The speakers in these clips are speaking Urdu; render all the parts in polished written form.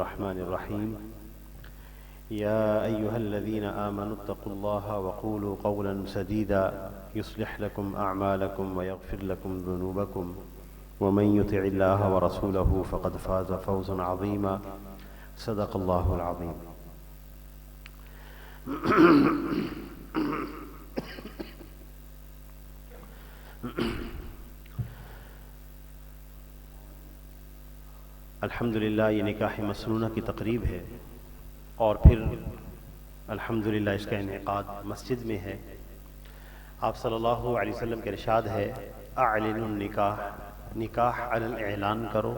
الرحمن الرحيم يا أيها الذين آمنوا اتقوا الله وقولوا قولا سديدا يصلح لكم أعمالكم ويغفر لكم ذنوبكم ومن يطع الله ورسوله فقد فاز فوزا عظيما صدق الله العظيم. الحمدللہ یہ نکاح مسنونہ کی تقریب ہے اور پھر الحمدللہ اس کا انعقاد مسجد میں ہے. آپ صلی اللہ علیہ وسلم کے ارشاد ہے اعلنوا النکاح، نکاح اعلان کرو،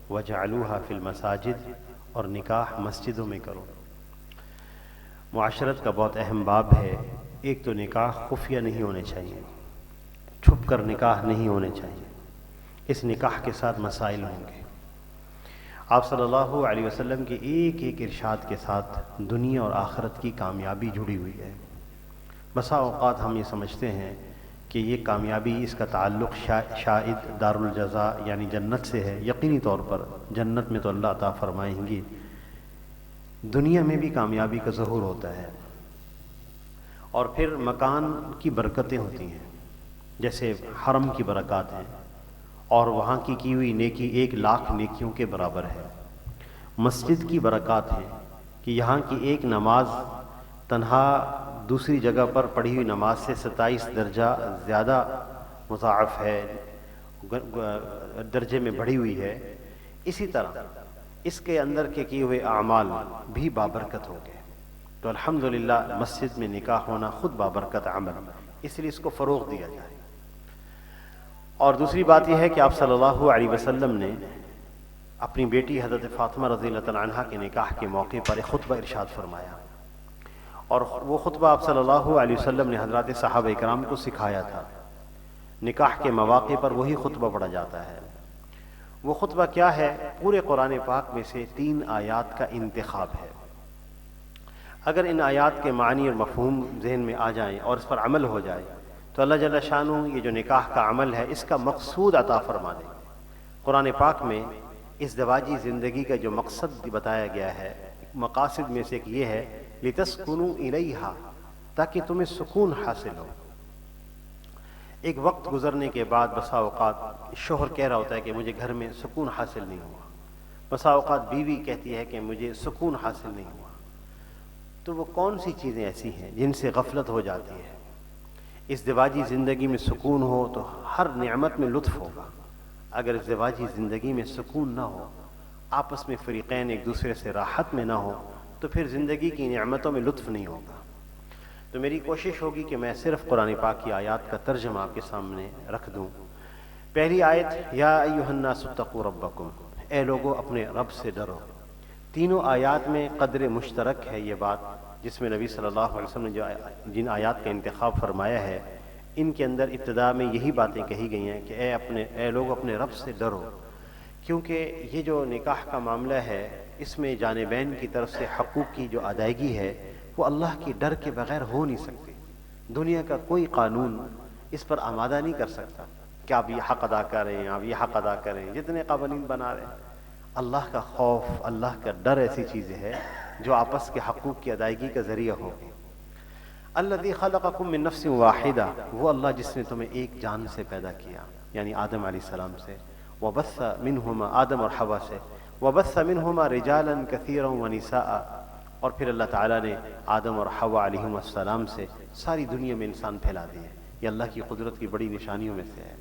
وجعلوها فی المساجد، اور نکاح مسجدوں میں کرو. معاشرت کا بہت اہم باب ہے. ایک تو نکاح خفیہ نہیں ہونے چاہیے، چھپ کر نکاح نہیں ہونے چاہیے. اس نکاح کے ساتھ مسائل ہوں گے. آپ صلی اللہ علیہ وسلم کے ایک ایک ارشاد کے ساتھ دنیا اور آخرت کی کامیابی جڑی ہوئی ہے. بسا اوقات ہم یہ سمجھتے ہیں کہ یہ کامیابی، اس کا تعلق شاید دار الجزا یعنی جنت سے ہے. یقینی طور پر جنت میں تو اللہ عطا فرمائیں گے، دنیا میں بھی کامیابی کا ظہور ہوتا ہے. اور پھر مکان کی برکتیں ہوتی ہیں، جیسے حرم کی برکات ہیں اور وہاں کی ہوئی نیکی 1,00,000 نیکیوں کے برابر ہے. مسجد کی برکات ہیں کہ یہاں کی ایک نماز تنہا دوسری جگہ پر پڑھی ہوئی نماز سے 27 درجہ زیادہ مضاعف ہے، درجے میں بڑھی ہوئی ہے. اسی طرح اس کے اندر کے کیے ہوئے اعمال بھی بابرکت ہو گئے. تو الحمدللہ مسجد میں نکاح ہونا خود بابرکت عمل، اس لیے اس کو فروغ دیا جائے. اور دوسری بات یہ ہے کہ آپ صلی اللہ علیہ وسلم نے اپنی بیٹی حضرت فاطمہ رضی اللہ تعالیٰ عنہا کے نکاح کے موقع پر ایک خطبہ ارشاد فرمایا، اور وہ خطبہ آپ صلی اللہ علیہ وسلم نے حضرات صحابہ اکرام کو سکھایا تھا. نکاح کے مواقع پر وہی خطبہ پڑھا جاتا ہے. وہ خطبہ کیا ہے؟ پورے قرآن پاک میں سے 3 آیات کا انتخاب ہے. اگر ان آیات کے معنی اور مفہوم ذہن میں آ جائیں اور اس پر عمل ہو جائے تو اللہ جل شانہ یہ جو نکاح کا عمل ہے اس کا مقصود عطا فرما دے. قرآن پاک میں ازدواجی زندگی کا جو مقصد بتایا گیا ہے، مقاصد میں سے ایک یہ ہے لِتَسْكُنُوا إِلَيْهَا، تاکہ تمہیں سکون حاصل ہو. ایک وقت گزرنے کے بعد بسا اوقات شوہر کہہ رہا ہوتا ہے کہ مجھے گھر میں سکون حاصل نہیں ہوا، بسا اوقات بیوی کہتی ہے کہ مجھے سکون حاصل نہیں ہوا. تو وہ کون سی چیزیں ایسی ہیں جن سے غفلت ہو جاتی ہے؟ ازدواجی زندگی میں سکون ہو تو ہر نعمت میں لطف ہوگا. اگر ازدواجی زندگی میں سکون نہ ہو، آپس میں فریقین ایک دوسرے سے راحت میں نہ ہو، تو پھر زندگی کی نعمتوں میں لطف نہیں ہوگا. تو میری کوشش ہوگی کہ میں صرف قرآن پاک کی آیات کا ترجمہ آپ کے سامنے رکھ دوں. پہلی آیت یا ایھا الناس اتقوا ربکم، اے لوگو اپنے رب سے ڈرو. تینوں آیات میں قدر مشترک ہے یہ بات، جس میں نبی صلی اللہ علیہ وسلم نے جن آیات کا انتخاب فرمایا ہے ان کے اندر ابتدا میں یہی باتیں کہی گئی ہیں کہ اے لوگ اپنے رب سے ڈرو. کیونکہ یہ جو نکاح کا معاملہ ہے اس میں جانبین کی طرف سے حقوق کی جو ادائیگی ہے وہ اللہ کی ڈر کے بغیر ہو نہیں سکتی. دنیا کا کوئی قانون اس پر آمادہ نہیں کر سکتا کہ آپ یہ حق ادا کریں، آپ یہ حق ادا کریں. جتنے قوانین بنا رہے ہیں، اللہ کا خوف، اللہ کا ڈر ایسی چیز ہے جو آپس کے حقوق کی ادائیگی کا ذریعہ ہوگی. الذی خلقکم من نفس واحدہ، وہ اللہ جس نے تمہیں ایک جان سے پیدا کیا یعنی آدم علیہ السلام سے. وبث منہما، آدم اور حوا سے. وبث منہما رجالا کثیرا ونساء، اور پھر اللہ تعالیٰ نے آدم اور حوا علیہم السلام سے ساری دنیا میں انسان پھیلا دیے. یہ اللہ کی قدرت کی بڑی نشانیوں میں سے ہے.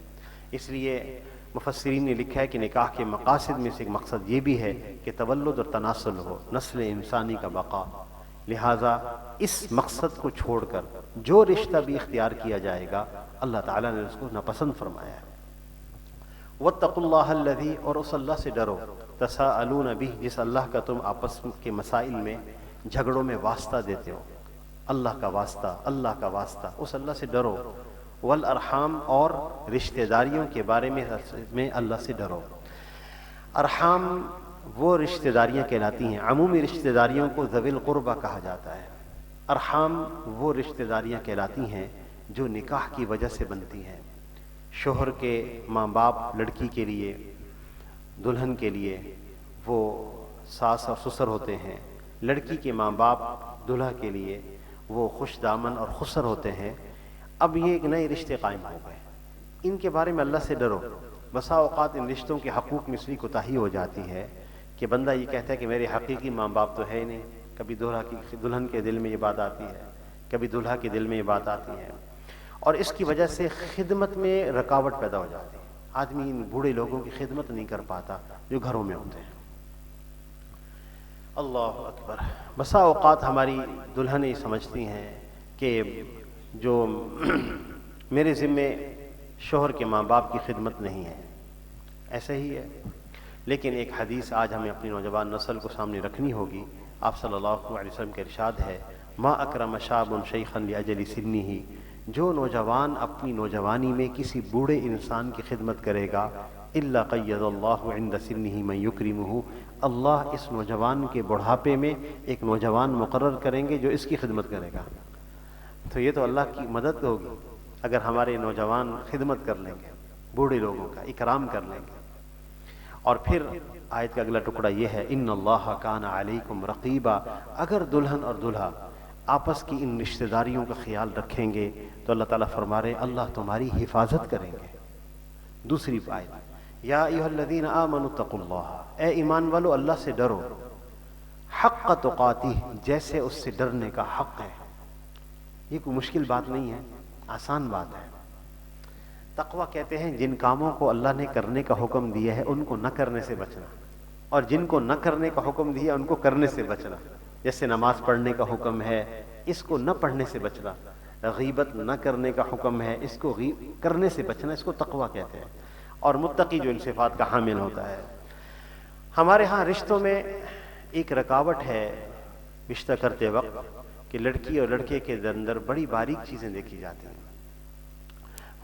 اس لیے مفسرین نے لکھا ہے کہ نکاح کے مقاصد میں سے ایک مقصد یہ بھی ہے کہ تولد اور تناسل ہو، نسل انسانی کا بقا. لہٰذا اس مقصد کو چھوڑ کر جو رشتہ بھی اختیار کیا جائے گا اللہ تعالیٰ نے اس کو ناپسند فرمایا ہے. واتقوا اللہ الذی، اور اس اللہ سے ڈرو، تساءلون بہ، جس اللہ کا تم آپس کے مسائل میں جھگڑوں میں واسطہ دیتے ہو. اللہ کا واسطہ، اللہ کا واسطہ، اس اللہ سے ڈرو. والارحام، اور رشتہ داریوں کے بارے میں اللہ سے ڈرو. ارحام وہ رشتہ داریاں کہلاتی ہیں، عمومی رشتہ داریوں کو ذوی القربہ کہا جاتا ہے. ارحام وہ رشتہ داریاں کہلاتی ہیں جو نکاح کی وجہ سے بنتی ہیں. شوہر کے ماں باپ لڑکی کے لیے، دلہن کے لیے وہ ساس اور سسر ہوتے ہیں، لڑکی کے ماں باپ دلہا کے لیے وہ خوش دامن اور خسر ہوتے ہیں. اب یہ ایک نئے رشتے قائم ہو گئے، ان کے بارے میں اللہ سے ڈرو. بسا اوقات ان رشتوں کے حقوق میں اس لیے کوتاہی ہو جاتی ہے کہ بندہ یہ کہتا ہے کہ میرے حقیقی ماں باپ تو ہے ہی نہیں. کبھی دلہن کے دل میں یہ بات آتی ہے، کبھی دلہا کے دل میں یہ بات آتی ہے، اور اس کی وجہ سے خدمت میں رکاوٹ پیدا ہو جاتی ہے. آدمی ان بوڑھے لوگوں کی خدمت نہیں کر پاتا جو گھروں میں ہوتے ہیں. اللہ اکبر. بسا اوقات ہماری دلہنیں سمجھتی ہیں کہ جو میرے ذمے شوہر کے ماں باپ کی خدمت نہیں ہے. ایسا ہی ہے، لیکن ایک حدیث آج ہمیں اپنی نوجوان نسل کو سامنے رکھنی ہوگی. آپ صلی اللہ علیہ وسلم کا ارشاد ہے، ما اکرم شاب شیخا لاجل سنہ، جو نوجوان اپنی نوجوانی میں کسی بوڑھے انسان کی خدمت کرے گا، الا قید اللہ عند سنہ من یکرمہ، اللہ اس نوجوان کے بڑھاپے میں ایک نوجوان مقرر کریں گے جو اس کی خدمت کرے گا. تو یہ تو اللہ کی مدد ہوگی اگر ہمارے نوجوان خدمت کر لیں گے، بوڑھے لوگوں کا اکرام کر لیں گے. اور پھر آیت کا اگلا ٹکڑا یہ ہے، ان اللہ کان علیکم رقیبا، اگر دلہن اور دلہا آپس کی ان رشتہ داریوں کا خیال رکھیں گے تو اللہ تعالیٰ فرما رہے اللہ تمہاری حفاظت کریں گے. دوسری آیت، یا ایھا الذین آمنوا اتقوا اللہ، اے ایمان والو اللہ سے ڈرو، حق تقاتہ، جیسے اس سے ڈرنے کا حق ہے. یہ کوئی مشکل بات نہیں ہے، آسان بات ہے. تقویٰ کہتے ہیں جن کاموں کو اللہ نے کرنے کا حکم دیا ہے ان کو نہ کرنے سے بچنا، اور جن کو نہ کرنے کا حکم دیا ان کو کرنے سے بچنا. جیسے نماز پڑھنے کا حکم ہے، اس کو نہ پڑھنے سے بچنا. غیبت نہ کرنے کا حکم ہے، اس کو کرنے سے بچنا، اس کو تقویٰ کہتے ہیں. اور متقی جو ان صفات کا حامل ہوتا ہے. ہمارے ہاں رشتوں میں ایک رکاوٹ ہے رشتہ کرتے وقت کہ لڑکی اور لڑکے کے اندر بڑی باریک چیزیں دیکھی جاتی ہیں.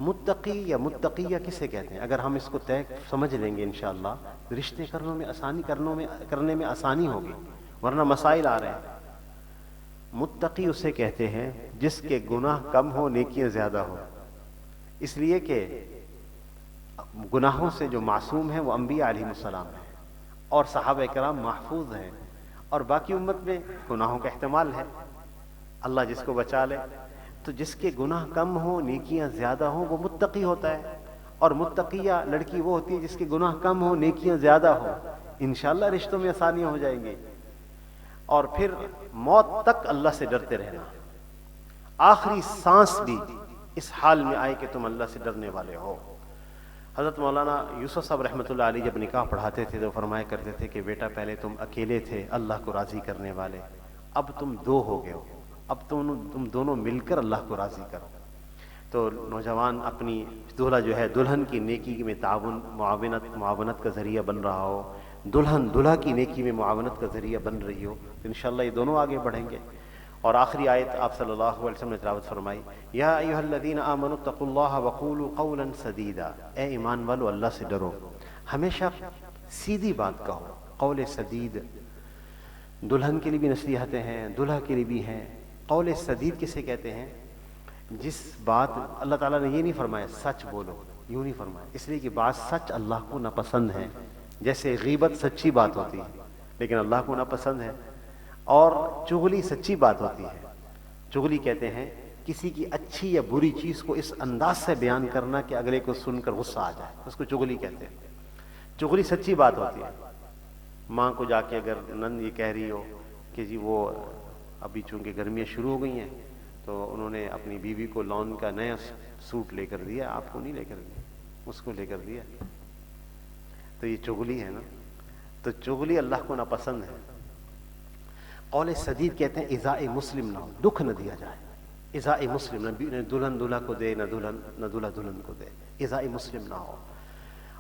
متقی یا متقیہ کسے کہتے ہیں؟ اگر ہم اس کو طے سمجھ لیں گے انشاءاللہ رشتے کرنے میں آسانی ہوگی، ورنہ مسائل آ رہے ہیں. متقی اسے کہتے ہیں جس کے گناہ کم ہو نیکیاں زیادہ ہو. اس لیے کہ گناہوں سے جو معصوم ہیں وہ انبیاء علیہ السلام ہیں اور صحابہ کرام محفوظ ہیں، اور باقی امت میں گناہوں کا احتمال ہے، اللہ جس کو بچا لے. تو جس کے گناہ کم ہوں نیکیاں زیادہ ہوں وہ متقی ہوتا ہے. اور متقیہ لڑکی وہ ہوتی ہے جس کے گناہ کم ہوں نیکیاں زیادہ ہوں. انشاءاللہ رشتوں میں آسانیاں ہو جائیں گی. اور پھر موت تک اللہ سے ڈرتے رہنا، آخری سانس بھی اس حال میں آئے کہ تم اللہ سے ڈرنے والے ہو. حضرت مولانا یوسف صاحب رحمۃ اللہ علیہ جب نکاح پڑھاتے تھے تو فرمایا کرتے تھے کہ بیٹا پہلے تم اکیلے تھے اللہ کو راضی کرنے والے، اب تم دو ہو گئے ہو، اب تم دونوں مل کر اللہ کو راضی کرو. تو نوجوان اپنی دلہا جو ہے دلہن کی نیکی میں معاونت کا ذریعہ بن رہا ہو، دلہن دلہا کی نیکی میں معاونت کا ذریعہ بن رہی ہو، تو انشاءاللہ یہ دونوں آگے بڑھیں گے. اور آخری آیت آپ صلی اللہ علیہ وسلم نے تلاوت فرمائی، یا ایھا الذین آمنوا اتقوا اللہ وقولوا قولا سدیدا، اے ایمان والو اللہ سے ڈرو، ہمیشہ سیدھی بات کہو. قول سدید دلہن کے لیے بھی نصیحتیں ہیں، دلہا کے لیے بھی ہیں. قول سدید کسے کہتے ہیں؟ جس بات اللہ تعالیٰ نے یہ نہیں فرمایا سچ بولو، یوں نہیں فرمایا، اس لیے کہ بات سچ اللہ کو ناپسند ہے. جیسے غیبت سچی بات ہوتی ہے لیکن اللہ کو ناپسند ہے، اور چغلی سچی بات ہوتی ہے. چغلی کہتے ہیں کسی کی اچھی یا بری چیز کو اس انداز سے بیان کرنا کہ اگلے کو سن کر غصہ آ جائے، اس کو چغلی کہتے ہیں. چغلی سچی بات ہوتی ہے. ماں کو جا کے اگر نند یہ کہہ رہی ہو کہ جی وہ ابھی چونکہ گرمیاں شروع ہو گئی ہیں تو انہوں نے اپنی بیوی کو لون کا نیا سوٹ لے کر دیا، آپ کو نہیں لے کر دیا، اس کو لے کر دیا، تو یہ چغلی ہے نا. تو چغلی اللہ کو ناپسند ہے. قول سدید کہتے ہیں ایذاء مسلم نہ ہو، دکھ نہ دیا جائے. ایذاء مسلم، نہ دلہن دلہا کو دے، نہ دلہا دلہن کو دے. ایذاء مسلم نہ ہو.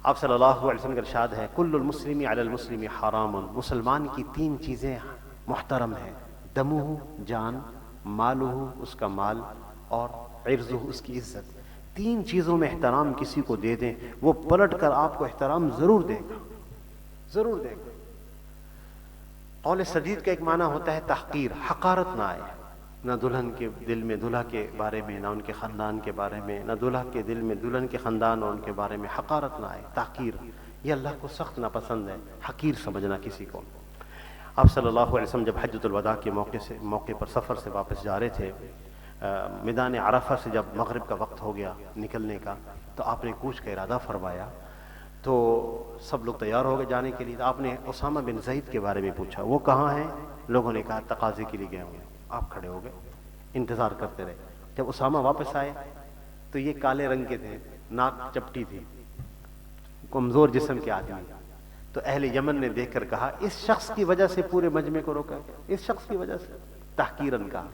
آپ صلی اللہ علیہ وسلم کا ارشاد ہے، کل المسلم علی المسلم حرام، مسلمان کی تین چیزیں محترم ہیں، دمہ جان، مالہ اس کا مال، اور عرضہ اس کی عزت. تین چیزوں میں احترام کسی کو دے دیں وہ پلٹ کر آپ کو احترام ضرور دے گا، ضرور دے گا. قول سدید کا ایک معنی ہوتا ہے تحقیر، حقارت نہ آئے، نہ دلہن کے دل میں دلہا کے بارے میں، نہ ان کے خاندان کے بارے میں، نہ دلہا کے دل میں دلہن کے خاندان اور ان کے بارے میں حقارت نہ آئے، تحقیر. یہ اللہ کو سخت ناپسند ہے، حقیر سمجھنا کسی کو. آپ صلی اللہ علیہ وسلم جب حجۃ الوداع کے موقع پر سفر سے واپس جا رہے تھے، میدان عرفہ سے جب مغرب کا وقت ہو گیا نکلنے کا، تو آپ نے کوچ کا ارادہ فرمایا، تو سب لوگ تیار ہو گئے جانے کے لیے۔ تو آپ نے اسامہ بن زید کے بارے میں پوچھا، وہ کہاں ہیں؟ لوگوں نے کہا تقاضے کے لیے گئے ہوں گے۔ آپ کھڑے ہو گئے، انتظار کرتے رہے۔ جب اسامہ واپس آئے تو یہ کالے رنگ کے تھے، ناک چپٹی تھی، کمزور جسم کے آدمی۔ تو اہل یمن نے دیکھ کر کہا اس شخص کی وجہ سے پورے مجمع کو روکا، اس شخص کی وجہ سے، تحقیراً کہا۔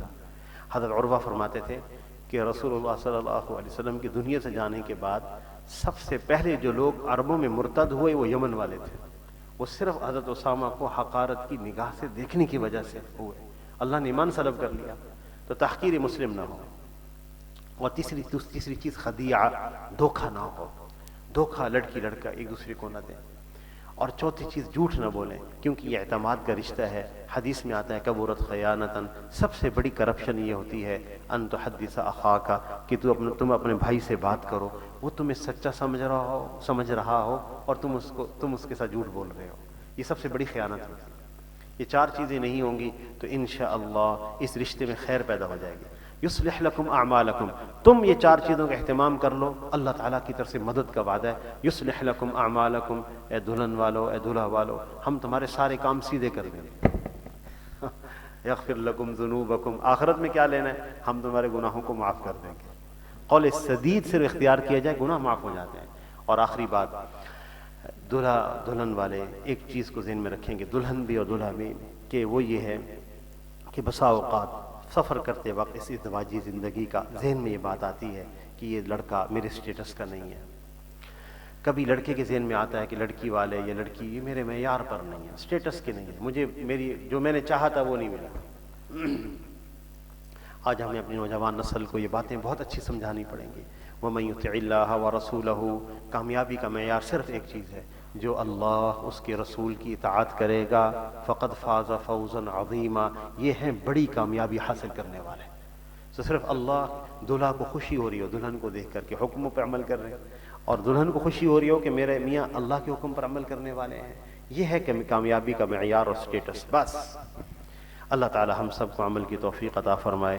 حضرت عروہ فرماتے تھے کہ رسول اللہ صلی اللہ علیہ وسلم کی دنیا سے جانے کے بعد سب سے پہلے جو لوگ عربوں میں مرتد ہوئے وہ یمن والے تھے، وہ صرف حضرت اسامہ کو حقارت کی نگاہ سے دیکھنے کی وجہ سے ہوئے، اللہ نے ایمان سلب کر لیا۔ تو تحقیر مسلم نہ ہو۔ اور تیسری چیز خدیعہ، دھوکہ نہ ہو، دھوکہ لڑکی لڑکا ایک دوسرے کو نہ دیں۔ اور چوتھی چیز جھوٹ نہ بولیں، کیونکہ یہ اعتماد کا رشتہ ہے۔ حدیث میں آتا ہے کبورت خیانتاً، سب سے بڑی کرپشن یہ ہوتی ہے ان تحدث اخاک، کہ تم اپنے بھائی سے بات کرو، وہ تمہیں سچا سمجھ رہا ہو اور تم اس کے ساتھ جھوٹ بول رہے ہو، یہ سب سے بڑی خیانت ہے۔ یہ چار چیزیں نہیں ہوں گی تو انشاءاللہ اس رشتے میں خیر پیدا ہو جائے گی۔ یصلح لکم اعمالکم، تم یہ چار چیزوں کا اہتمام کر لو، اللہ تعالیٰ کی طرف سے مدد کا وعدہ ہے۔ یصلح لکم اعمالکم، اے دلہن والو، اے دلہا والو، ہم تمہارے سارے کام سیدھے کر دیں گے۔ یغفر لکم ذنوبکم، آخرت میں کیا لینا ہے؟ ہم تمہارے گناہوں کو معاف کر دیں گے۔ قول سدید صرف اختیار کیا جائے گناہ معاف ہو جاتے ہیں۔ اور آخری بات، دلہا دلہن والے ایک چیز کو ذہن میں رکھیں گے، دلہن بھی اور دلہا بھی، کہ وہ یہ ہے کہ بسا اوقات سفر کرتے وقت اس ازدواجی زندگی کا ذہن میں یہ بات آتی ہے کہ یہ لڑکا میرے سٹیٹس کا نہیں ہے۔ کبھی لڑکے کے ذہن میں آتا ہے کہ لڑکی والے یا لڑکی یہ میرے معیار پر نہیں ہے، سٹیٹس کے نہیں ہے، مجھے جو میں نے چاہا تھا وہ نہیں ملا۔ آج ہمیں اپنی نوجوان نسل کو یہ باتیں بہت اچھی سمجھانی پڑیں گی۔ وَمَن يُطِعِ اللَّهَ وَرَسُولَهُ، کامیابی کا معیار صرف ایک چیز ہے، جو اللہ اس کے رسول کی اطاعت کرے گا، فقد فاز فوزا عظیما، یہ ہے بڑی کامیابی حاصل کرنے والے۔ تو صرف اللہ، دلہا کو خوشی ہو رہی ہو دلہن کو دیکھ کر کے حکموں پہ عمل کر رہے ہیں، اور دلہن کو خوشی ہو رہی ہو کہ میرے میاں اللہ کے حکم پر عمل کرنے والے ہیں، یہ ہے کہ کامیابی کا معیار اور سٹیٹس۔ بس اللہ تعالی ہم سب کو عمل کی توفیق عطا فرمائے۔